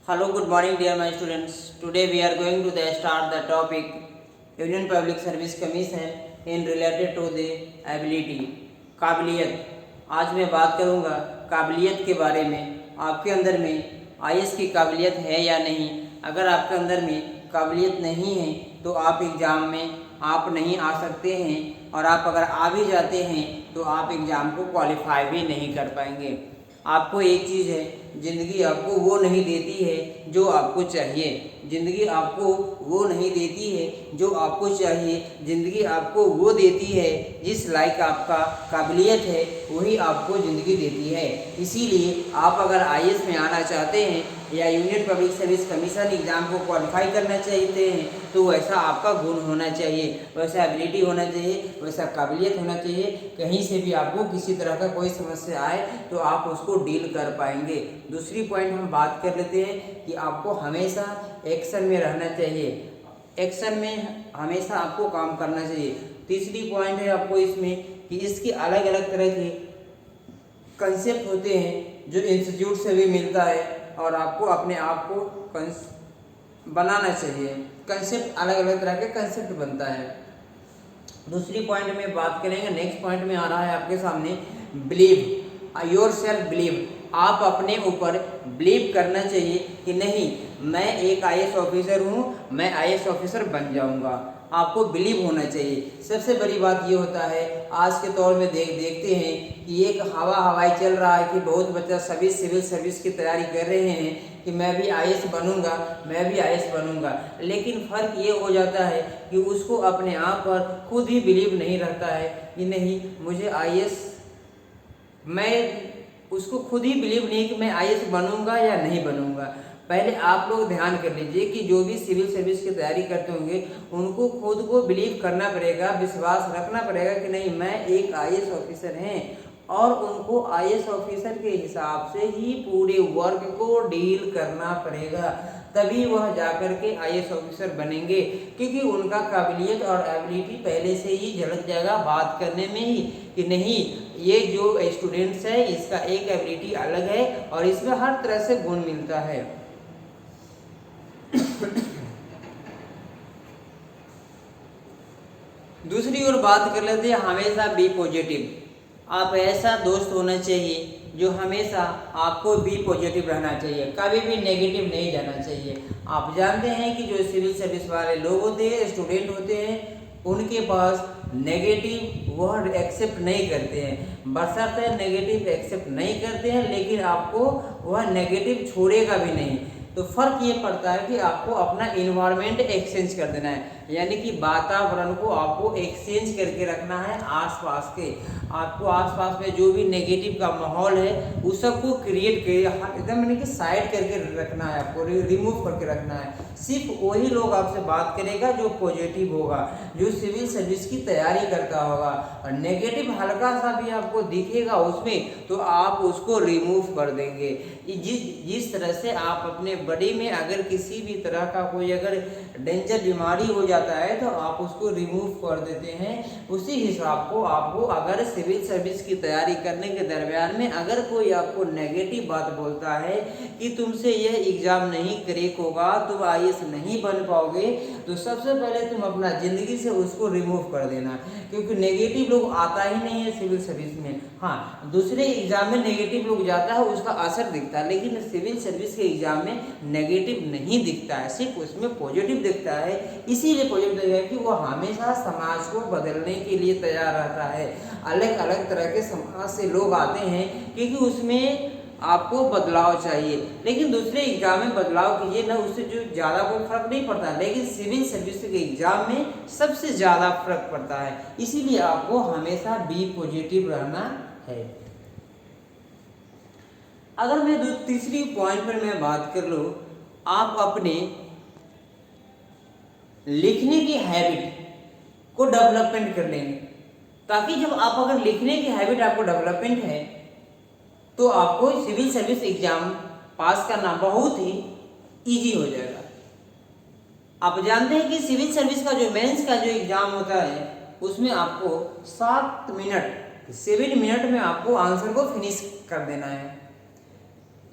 Hello, good morning, dear my students. Today we are going to start the topic Union Public Service Commission in related to the ability. काबिलियत। आज मैं बात करूँगा काबिलियत के बारे में। आपके अंदर में आईएएस की काबिलियत है या नहीं। अगर आपके अंदर में काबिलियत नहीं है तो आप एग्ज़ाम में आप नहीं आ सकते हैं, और आप अगर आ भी जाते हैं तो आप एग्ज़ाम को क्वालिफाई भी नहीं कर पाएंगे। आपको एक चीज़ है, ज़िंदगी आपको वो नहीं देती है जो आपको चाहिए। ज़िंदगी आपको वो नहीं देती है जो आपको चाहिए। ज़िंदगी आपको वो देती है जिस लायक आपका काबिलियत है, वही आपको ज़िंदगी देती है। इसीलिए आप अगर आईएएस में आना चाहते हैं या union public service commission exam को क्वालिफाई करना चाहते हैं तो वैसा आपका गुण होना चाहिए, वैसा एबिलिटी होना चाहिए, वैसा काबिलियत होना चाहिए। कहीं से भी आपको किसी तरह का कोई समस्या आए तो आप उसको डील कर पाएंगे। दूसरी पॉइंट हम बात कर लेते हैं कि आपको हमेशा एक्शन में रहना चाहिए, एक्शन में हमेशा आपको काम करना चाहिए। तीसरी पॉइंट है आपको इसमें कि इसके अलग अलग तरह के कंसेप्ट होते हैं जो इंस्टीट्यूट से भी मिलता है, और आपको अपने आप को बनाना चाहिए। कंसेप्ट अलग अलग तरह के कंसेप्ट बनता है। दूसरी पॉइंट में बात करेंगे, नेक्स्ट पॉइंट में आ रहा है आपके सामने बिलीव योर सेल्फ। बिलीव, आप अपने ऊपर बिलीव करना चाहिए कि नहीं मैं एक आईएएस ऑफिसर हूँ, मैं आईएएस ऑफिसर बन जाऊँगा। आपको बिलीव होना चाहिए। सबसे बड़ी बात ये होता है, आज के दौर में देखते हैं कि एक हवाई चल रहा है कि बहुत बच्चा सभी सिविल सर्विस की तैयारी कर रहे हैं कि मैं भी आईएएस बनूंगा, मैं भी आईएएस बनूंगा। लेकिन फ़र्क ये हो जाता है कि उसको अपने आप पर खुद ही बिलीव नहीं रहता है कि नहीं मुझे आईएएस, मैं उसको खुद ही बिलीव नहीं कि मैं आईएएस बनूंगा या नहीं बनूंगा। पहले आप लोग ध्यान कर लीजिए कि जो भी सिविल सर्विस की तैयारी करते होंगे उनको खुद को बिलीव करना पड़ेगा, विश्वास रखना पड़ेगा कि नहीं मैं एक आईएएस ऑफिसर हैं, और उनको आईएएस ऑफिसर के हिसाब से ही पूरे वर्क को डील करना पड़ेगा, तभी वह जाकर के आईएएस ऑफिसर बनेंगे। क्योंकि उनका काबिलियत और एबिलिटी पहले से ही झलक जाएगा बात करने में ही कि नहीं ये जो स्टूडेंट्स है इसका एक एबिलिटी अलग है और इसमें हर तरह से गुण मिलता है। दूसरी ओर बात कर लेते हैं, हमेशा बी पॉजिटिव। आप ऐसा दोस्त होना चाहिए जो हमेशा आपको बी पॉजिटिव रहना चाहिए, कभी भी नेगेटिव नहीं जाना चाहिए। आप जानते हैं कि जो सिविल सर्विस वाले लोग होते हैं, स्टूडेंट होते हैं, उनके पास नेगेटिव वर्ड एक्सेप्ट नहीं करते हैं। बशर्ते नेगेटिव एक्सेप्ट नहीं करते हैं, लेकिन आपको वह नेगेटिव छोड़ेगा भी नहीं। तो फ़र्क ये पड़ता है कि आपको अपना इन्वायरमेंट एक्सचेंज कर देना है, यानी कि वातावरण को आपको एक्सचेंज करके रखना है। आसपास के आपको आसपास में जो भी नेगेटिव का माहौल है उस सबको क्रिएट कर एकदम यानी कि साइड करके रखना है, आपको रिमूव करके रखना है। सिर्फ वही लोग आपसे बात करेगा जो पॉजिटिव होगा, जो सिविल सर्विस की तैयारी करता होगा। और नेगेटिव हल्का सा भी आपको दिखेगा उसमें तो आप उसको रिमूव कर देंगे। जिस तरह से आप अपने बॉडी में अगर किसी भी तरह का कोई अगर डेंजर बीमारी हो जाता है तो आप उसको रिमूव कर देते हैं, उसी हिसाब को आपको अगर सिविल सर्विस की तैयारी करने के दरमियान में अगर कोई आपको नेगेटिव बात बोलता है कि तुमसे यह एग्ज़ाम नहीं क्रैक होगा, तुम आईएएस नहीं बन पाओगे, तो सबसे पहले तुम अपना ज़िंदगी से उसको रिमूव कर देना, क्योंकि नेगेटिव लोग आता ही नहीं है सिविल सर्विस में। हाँ, दूसरे एग्ज़ाम में नेगेटिव लोग जाता है उसका असर दिखता है, लेकिन सिविल सर्विस के एग्ज़ाम में नेगेटिव नहीं दिखता है, सिर्फ उसमें पॉजिटिव दिखता है। इसीलिए पॉजिटिव दिखता है कि वो हमेशा समाज को बदलने के लिए तैयार रहता है। अलग अलग तरह के समाज से लोग आते हैं क्योंकि उसमें आपको बदलाव चाहिए, लेकिन दूसरे एग्जाम में बदलाव कीजिए ना, उससे जो ज़्यादा कोई फर्क नहीं पड़ता, लेकिन सिविल सर्विस के एग्जाम में सबसे ज़्यादा फर्क पड़ता है। इसीलिए आपको हमेशा बी पॉजिटिव रहना है। अगर मैं तीसरी पॉइंट पर मैं बात कर लूँ, आप अपने लिखने की हैबिट को डेवलपमेंट कर लेंगे, ताकि जब आप अगर लिखने की हैबिट आपको डेवलपमेंट है तो आपको सिविल सर्विस एग्जाम पास करना बहुत ही इजी हो जाएगा। आप जानते हैं कि सिविल सर्विस का जो मेंस का जो एग्ज़ाम होता है उसमें आपको 7 मिनट में आपको आंसर को फिनिश कर देना है।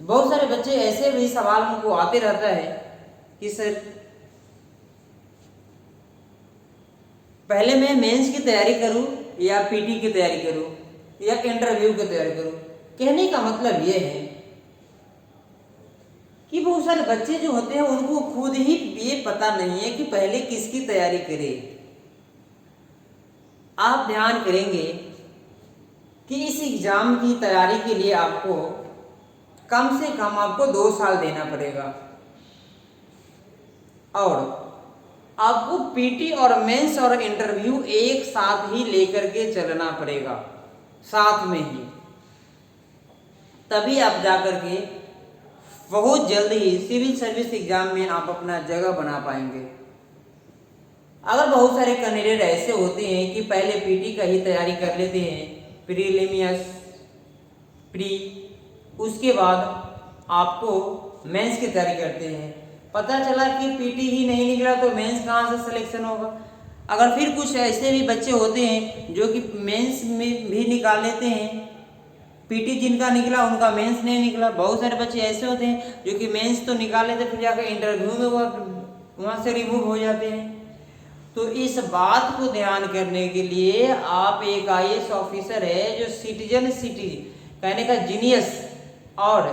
बहुत सारे बच्चे ऐसे भी सवाल उनको आते रहता है कि सर पहले मैं मेंस की तैयारी करूं या पीटी की तैयारी करूं या इंटरव्यू की तैयारी करूं। कहने का मतलब ये है कि बहुत सारे बच्चे जो होते हैं उनको खुद ही ये पता नहीं है कि पहले किसकी तैयारी करें। आप ध्यान करेंगे कि इस एग्जाम की तैयारी के लिए आपको कम से कम आपको 2 साल देना पड़ेगा और आपको पीटी और मेंस और इंटरव्यू एक साथ ही लेकर के चलना पड़ेगा, साथ में ही, तभी आप जाकर के बहुत जल्द ही सिविल सर्विस एग्जाम में आप अपना जगह बना पाएंगे। अगर बहुत सारे कैंडिडेट ऐसे होते हैं कि पहले पीटी का ही तैयारी कर लेते हैं, प्रीलिमिनस प्री, उसके बाद आपको मेंस की तैयारी करते हैं, पता चला कि पीटी ही नहीं निकला तो मेंस कहाँ से सिलेक्शन होगा। अगर फिर कुछ ऐसे भी बच्चे होते हैं जो कि मेंस में भी निकाल लेते हैं, पीटी जिनका निकला उनका मेंस नहीं निकला। बहुत सारे बच्चे ऐसे होते हैं जो कि मेंस तो निकाल लेते फिर जाकर इंटरव्यू में वहाँ से रिमूव हो जाते हैं। तो इस बात को ध्यान करने के लिए आप एक आईएएस ऑफिसर है जो सिटीजन सिटी कहने का जीनियस और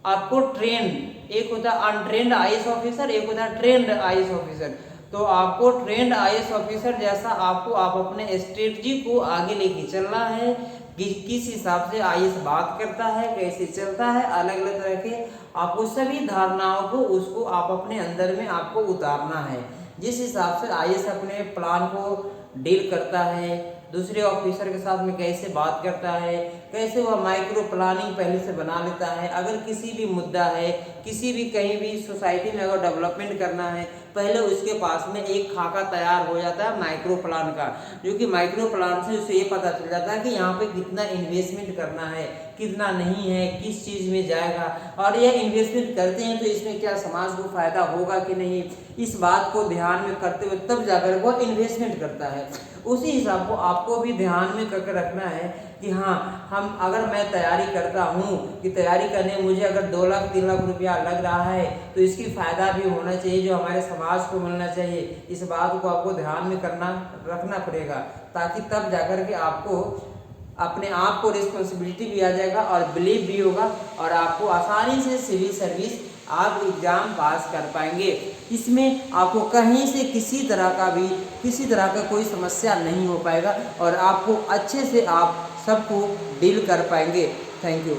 आपको ट्रेंड, एक होता है अनट्रेंड आईएएस ऑफिसर, एक होता है ट्रेंड आईएएस ऑफिसर। तो आपको ट्रेंड आईएएस ऑफिसर जैसा आपको आप अपने स्ट्रेटजी को आगे लेके चलना है कि किस हिसाब से आईएएस बात करता है, कैसे चलता है, अलग अलग तरह के आपको सभी धारणाओं को उसको आप अपने अंदर में आपको उतारना है। जिस हिसाब से आईएएस अपने प्लान को डील करता है, दूसरे ऑफिसर के साथ में कैसे बात करता है, कैसे वह माइक्रो प्लानिंग पहले से बना लेता है। अगर किसी भी मुद्दा है, किसी भी कहीं भी सोसाइटी में अगर डेवलपमेंट करना है, पहले उसके पास में एक खाका तैयार हो जाता है माइक्रो प्लान का, जो कि माइक्रो प्लान से उसे ये पता चल जाता है कि यहाँ पे कितना इन्वेस्टमेंट करना है, कितना नहीं है, किस चीज़ में जाएगा, और यह इन्वेस्टमेंट करते हैं तो इसमें क्या समाज को फायदा होगा कि नहीं, इस बात को ध्यान में करते हुए तब जाकर वो इन्वेस्टमेंट करता है। उसी हिसाब को आपको भी ध्यान में करके रखना है कि हाँ, हम अगर मैं तैयारी करता हूँ कि तैयारी करने में मुझे अगर 2 लाख 3 लाख रुपया लग रहा है तो इसकी फ़ायदा भी होना चाहिए जो हमारे समाज को मिलना चाहिए। इस बात को आपको ध्यान में रखना पड़ेगा, ताकि तब जाकर के आपको अपने आप को रिस्पॉन्सिबिलिटी भी आ जाएगा और बिलीव भी होगा और आपको आसानी से सिविल सर्विस आप एग्ज़ाम पास कर पाएंगे। इसमें आपको कहीं से किसी तरह का कोई समस्या नहीं हो पाएगा और आपको अच्छे से आप सबको डील कर पाएंगे। Thank you.